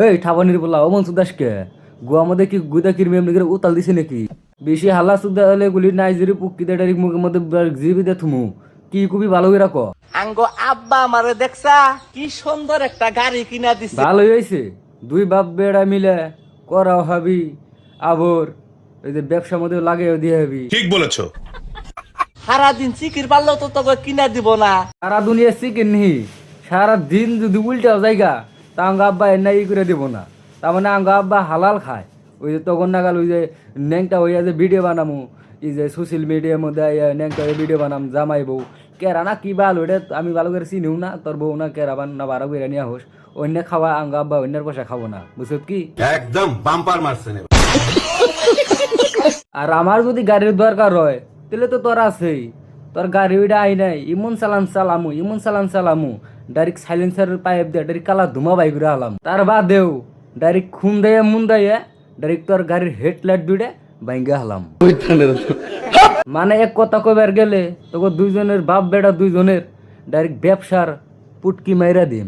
এই ঠাবানির বলা ও মনসুর দাসকে গোয়া মধ্যে কি গুদা কিরমি এমনি করে উতাল দিছে নাকি বেশি হাল্লা সুদা হলে গুলি নাইজেরি পুকিতে ডাইরেক্ট মুখের মধ্যে জিবি দে থুমু কি খুবই ভালো করে রাখো আঙ্গো আব্বা আমারে দেখছা কি সুন্দর একটা গাড়ি কিনা দিছে। ভালোই হয়েছে দুই বাপ বেড়া মিলে করাও হবি আবর ওই যে ব্যবসার মধ্যে লাগিয়ে দিয়ে হবি ঠিক বলেছো। সারাদিন চিকির পারলেও তো তোকে কিনা দিব না। সারা দুনিয়া শিখেন নি সারা দিন যদি উল্টা জায়গা তা আঙ্গ আব্বা এনে ই করে দিব না তার মানে আঙ্গ আব্বা হালাল খায় ওই যে তখন নাগাল ওই যে ন্যাংটা হইয়া যে ভিডিও বানামু এই যে সোশ্যাল মিডিয়ার মধ্যে ন্যাংটা ভিডিও বানাম জামাই বউ কেরা না কি ভালো এটা আমি ভালো করে চিনিও না তোর বউ না কেরা বান না বারো করে নিয়ে হোস অন্য খাওয়া আঙ্গ আব্বা অন্যের পয়সা খাবো না বুঝছ কি একদম বাম্পার মারছেন। আর আমার যদি গাড়ির দরকার হয় তাহলে তো তোর আছেই তোর গাড়ি ওইটা আই নাই ইমন চালামু ডাইরেক্ট সাইলেন্সারের পাইপ দিয়ে ডাইরেক্ট কালা ধুমা বাই করে আলাম তার বাদেও ডাইরেক্ট খুন দেয় মুন দেয় ডাইরেক্ট তোর গাড়ির হেডলাইট দুইটা বাইঙ্গা হালাম মানে এক কথা কইবার গেলে তোকে দুইজনের বাপ বেটা দুইজনের ডাইরেক্ট ব্যবসার পুটকি মাইরা দিম।